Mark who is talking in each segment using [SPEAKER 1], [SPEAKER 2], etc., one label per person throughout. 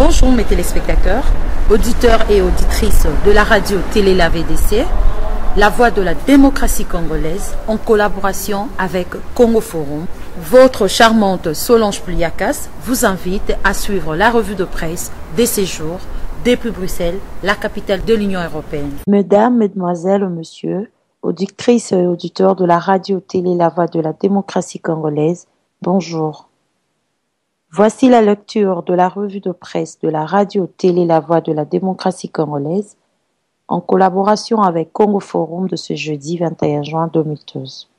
[SPEAKER 1] Bonjour mes téléspectateurs, auditeurs et auditrices de la radio-télé La VDC, la voix de la démocratie congolaise en collaboration avec Congo Forum. Votre charmante Solange Pliakas vous invite à suivre la revue de presse des séjours depuis Bruxelles, la capitale de l'Union européenne.
[SPEAKER 2] Mesdames, Mesdemoiselles, Messieurs, auditrices et auditeurs de la radio-télé La Voix de la démocratie congolaise, bonjour. Voici la lecture de la revue de presse de la radio-télé La Voix de la démocratie congolaise en collaboration avec Congo Forum de ce jeudi 21 juin 2012.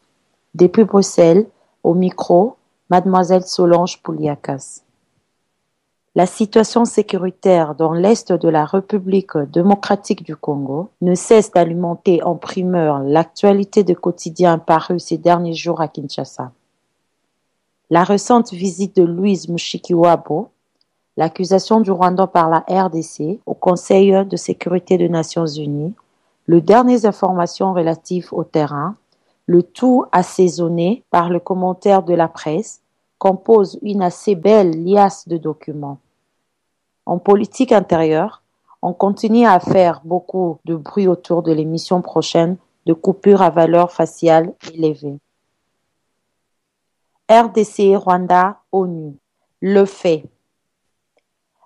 [SPEAKER 2] Depuis Bruxelles, au micro, Mademoiselle Solange Pliakas. La situation sécuritaire dans l'est de la République démocratique du Congo ne cesse d'alimenter en primeur l'actualité des quotidiens parus ces derniers jours à Kinshasa. La récente visite de Louise Mushikiwabo, l'accusation du Rwanda par la RDC au Conseil de sécurité des Nations Unies, les dernières informations relatives au terrain, le tout assaisonné par le commentaire de la presse, compose une assez belle liasse de documents. En politique intérieure, on continue à faire beaucoup de bruit autour de l'émission prochaine de coupures à valeur faciale élevée. RDC, Rwanda, ONU. Le fait.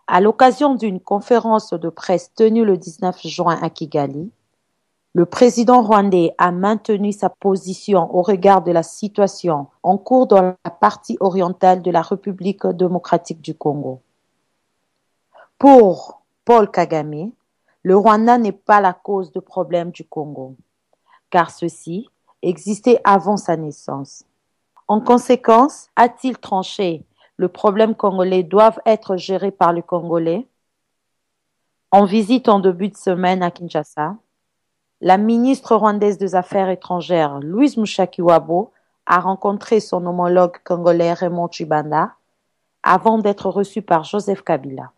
[SPEAKER 2] À l'occasion d'une conférence de presse tenue le 19 juin à Kigali, le président rwandais a maintenu sa position au regard de la situation en cours dans la partie orientale de la République démocratique du Congo. Pour Paul Kagame, le Rwanda n'est pas la cause des problèmes du Congo, car ceux-ci existaient avant sa naissance. En conséquence, a-t-il tranché, le problème congolais doivent être gérés par les Congolais? En visite en début de semaine à Kinshasa, la ministre rwandaise des Affaires étrangères, Louise Mushikiwabo, a rencontré son homologue congolais Raymond Tshibanda avant d'être reçue par Joseph Kabila.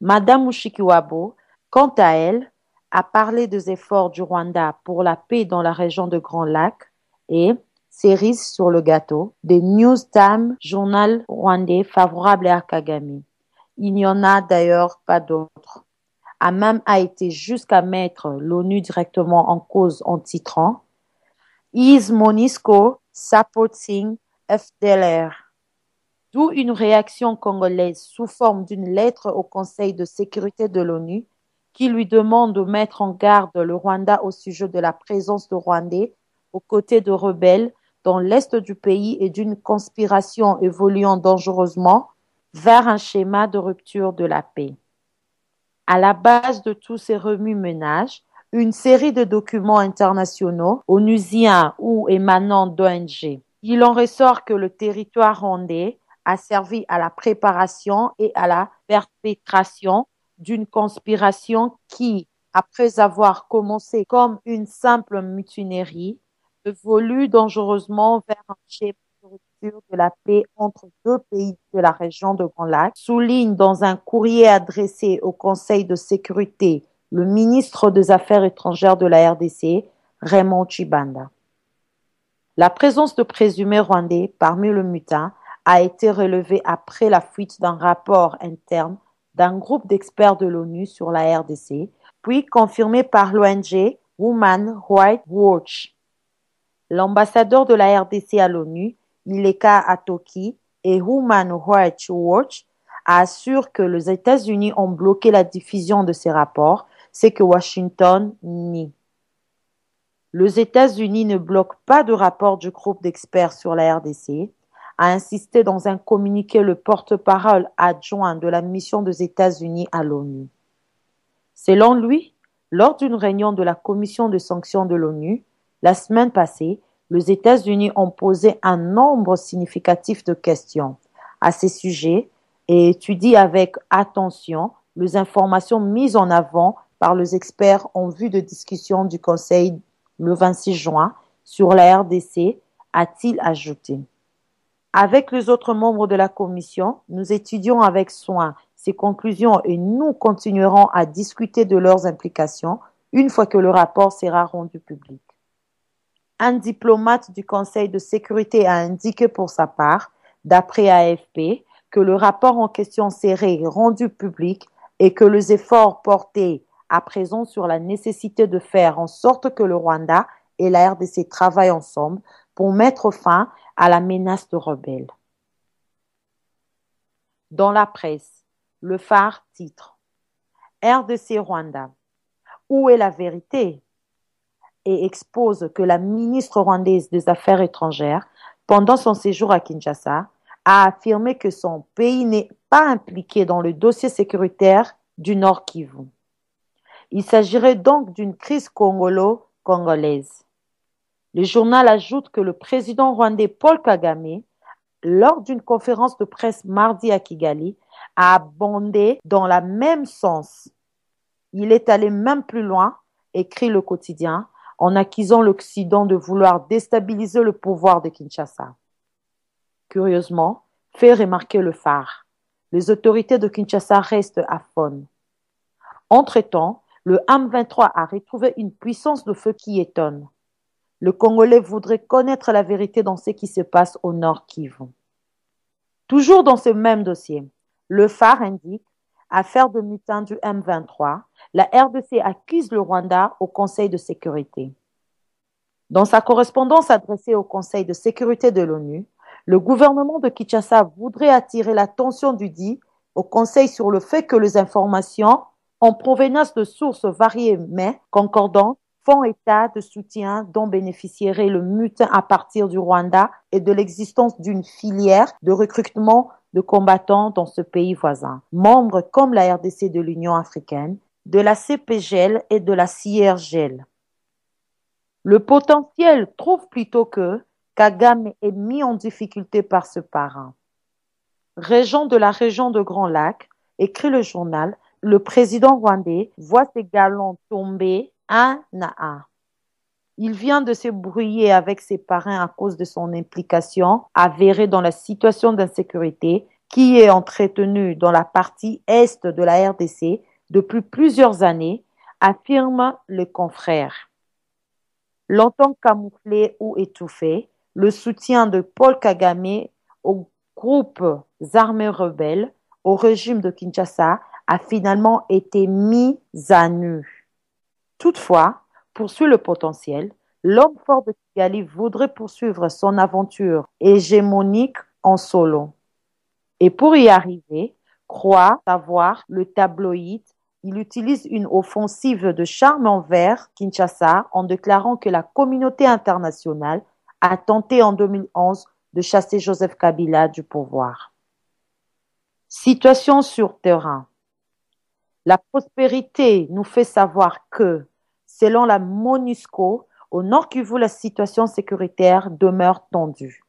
[SPEAKER 2] Madame Mushikiwabo, quant à elle, a parlé des efforts du Rwanda pour la paix dans la région de Grand Lac et, cerise sur le gâteau, des News Time, journal rwandais favorable à Kagame. Il n'y en a d'ailleurs pas d'autres. A même a été jusqu'à mettre l'ONU directement en cause en titrant « Is MONUSCO supporting FDLR ?» D'où une réaction congolaise sous forme d'une lettre au Conseil de sécurité de l'ONU qui lui demande de mettre en garde le Rwanda au sujet de la présence de Rwandais aux côtés de rebelles dans l'est du pays et d'une conspiration évoluant dangereusement vers un schéma de rupture de la paix. À la base de tous ces remue-ménages, une série de documents internationaux, onusiens ou émanant d'ONG. Il en ressort que le territoire rwandais a servi à la préparation et à la perpétration d'une conspiration qui, après avoir commencé comme une simple mutinerie, évolue dangereusement vers un schéma de rupture de la paix entre deux pays de la région de Grand Lac, souligne dans un courrier adressé au Conseil de sécurité le ministre des Affaires étrangères de la RDC, Raymond Tshibanda. La présence de présumés rwandais parmi les mutins a été relevée après la fuite d'un rapport interne d'un groupe d'experts de l'ONU sur la RDC, puis confirmé par l'ONG Women Rights Watch. L'ambassadeur de la RDC à l'ONU, Ileka Atoki, et Human Rights Watch assurent que les États-Unis ont bloqué la diffusion de ces rapports, ce que Washington nie. Les États-Unis ne bloquent pas de rapport du groupe d'experts sur la RDC, a insisté dans un communiqué le porte-parole adjoint de la mission des États-Unis à l'ONU. Selon lui, lors d'une réunion de la commission de sanctions de l'ONU, la semaine passée, les États-Unis ont posé un nombre significatif de questions à ces sujets et étudient avec attention les informations mises en avant par les experts en vue de discussion du Conseil le 26 juin sur la RDC, a-t-il ajouté. Avec les autres membres de la commission, nous étudions avec soin ces conclusions et nous continuerons à discuter de leurs implications une fois que le rapport sera rendu public. Un diplomate du Conseil de sécurité a indiqué pour sa part, d'après AFP, que le rapport en question serait rendu public et que les efforts portés à présent sur la nécessité de faire en sorte que le Rwanda et la RDC travaillent ensemble pour mettre fin à la menace de rebelles. Dans la presse, le phare titre RDC Rwanda. Où est la vérité? Et expose que la ministre rwandaise des Affaires étrangères, pendant son séjour à Kinshasa, a affirmé que son pays n'est pas impliqué dans le dossier sécuritaire du Nord Kivu. Il s'agirait donc d'une crise congolo-congolaise. Le journal ajoute que le président rwandais Paul Kagame, lors d'une conférence de presse mardi à Kigali, a abondé dans le même sens. Il est allé même plus loin, écrit le quotidien, en accusant l'Occident de vouloir déstabiliser le pouvoir de Kinshasa. Curieusement, fait remarquer le phare, les autorités de Kinshasa restent aphones. Entre-temps, le M23 a retrouvé une puissance de feu qui étonne. Le Congolais voudrait connaître la vérité dans ce qui se passe au Nord Kivu. Toujours dans ce même dossier, le phare indique affaire de mutin du M23, la RDC accuse le Rwanda au Conseil de sécurité. Dans sa correspondance adressée au Conseil de sécurité de l'ONU, le gouvernement de Kinshasa voudrait attirer l'attention du dit au Conseil sur le fait que les informations en provenance de sources variées mais concordantes font état de soutien dont bénéficierait le mutin à partir du Rwanda et de l'existence d'une filière de recrutement de combattants dans ce pays voisin, membres comme la RDC de l'Union africaine, de la CPGL et de la CIRGL. Le potentiel trouve plutôt que Kagame est mis en difficulté par ce parrain. Régent de la région de Grand Lac, écrit le journal, le président rwandais voit ses galons tomber un à un. Il vient de se brouiller avec ses parrains à cause de son implication avérée dans la situation d'insécurité qui est entretenue dans la partie est de la RDC depuis plusieurs années, affirme le confrère. Longtemps camouflé ou étouffé, le soutien de Paul Kagame aux groupes armés rebelles, au régime de Kinshasa, a finalement été mis à nu. Toutefois, poursuit le potentiel, l'homme fort de Kigali voudrait poursuivre son aventure hégémonique en solo. Et pour y arriver, croit savoir le tabloïd, il utilise une offensive de charme envers Kinshasa en déclarant que la communauté internationale a tenté en 2011 de chasser Joseph Kabila du pouvoir. Situation sur terrain. La prospérité nous fait savoir que, selon la MONUSCO, au Nord Kivu, la situation sécuritaire demeure tendue.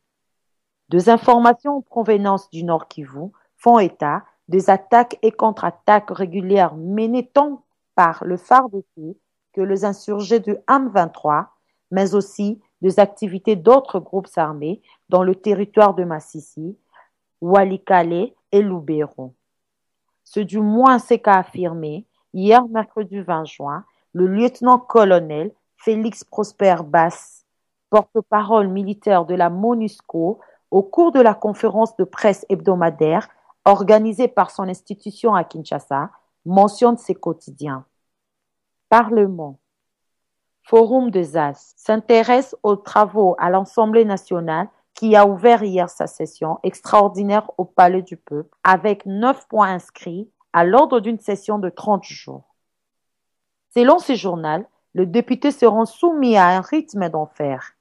[SPEAKER 2] Des informations en provenance du Nord Kivu font état des attaques et contre-attaques régulières menées tant par le FARDC que les insurgés du M23, mais aussi des activités d'autres groupes armés dans le territoire de Massissi, Walikale et Lubero. C'est du moins ce qu'a affirmé hier mercredi 20 juin le lieutenant-colonel Félix Prosper Basse, porte-parole militaire de la MONUSCO, au cours de la conférence de presse hebdomadaire organisée par son institution à Kinshasa, mentionne ses quotidiens. Parlement. Forum des As s'intéresse aux travaux à l'Assemblée nationale qui a ouvert hier sa session extraordinaire au Palais du Peuple avec 9 points inscrits à l'ordre d'une session de 30 jours. Selon ce journal, les députés seront soumis à un rythme d'enfer.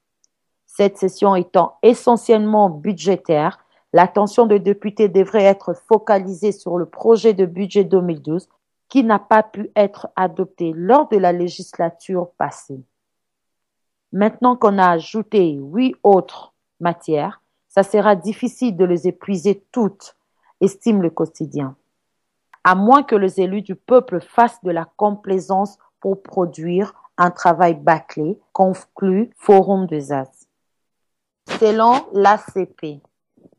[SPEAKER 2] Cette session étant essentiellement budgétaire, l'attention des députés devrait être focalisée sur le projet de budget 2012 qui n'a pas pu être adopté lors de la législature passée. Maintenant qu'on a ajouté 8 autres matières, ça sera difficile de les épuiser toutes, estime le quotidien. À moins que les élus du peuple fassent de la complaisance pour produire un travail bâclé, conclut Forum des As. Selon l'ACP,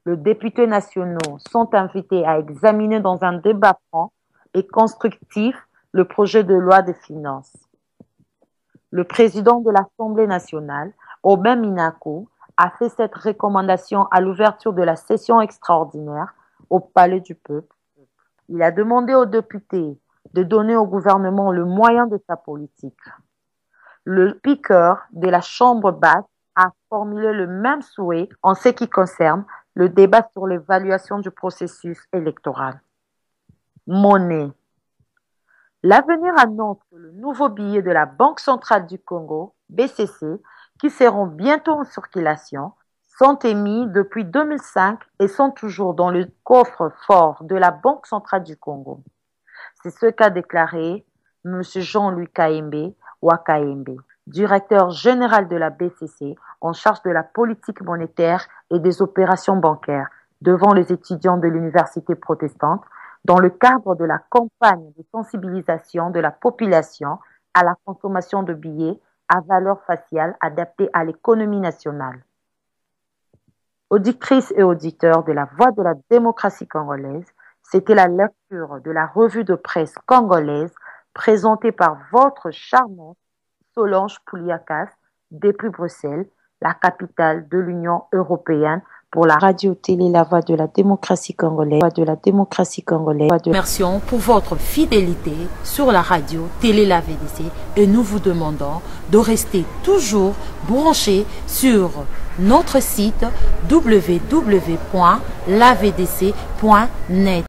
[SPEAKER 2] les députés nationaux sont invités à examiner dans un débat franc et constructif le projet de loi de finances. Le président de l'Assemblée nationale, Aubin Minaku, a fait cette recommandation à l'ouverture de la session extraordinaire au palais du peuple. Il a demandé aux députés de donner au gouvernement le moyen de sa politique. Le speaker de la Chambre basse a formulé le même souhait en ce qui concerne le débat sur l'évaluation du processus électoral. Monnaie. L'avenir annonce que le nouveau billet de la Banque centrale du Congo, BCC, qui seront bientôt en circulation, sont émis depuis 2005 et sont toujours dans le coffre-fort de la Banque centrale du Congo. C'est ce qu'a déclaré M. Jean-Louis Kaembe Wakaembe, directeur général de la BCC en charge de la politique monétaire et des opérations bancaires, devant les étudiants de l'université protestante dans le cadre de la campagne de sensibilisation de la population à la consommation de billets à valeur faciale adaptés à l'économie nationale. Auditrices et auditeurs de la Voix de la démocratie congolaise, c'était la lecture de la revue de presse congolaise présentée par votre charmante Solange Pouliakas depuis Bruxelles, la capitale de l'Union européenne, pour la radio-télé La Voix de la démocratie congolaise. Voix de la démocratie congolaise.
[SPEAKER 1] Merci pour votre fidélité sur la radio-télé La VDC et nous vous demandons de rester toujours branchés sur notre site www.lavdc.net.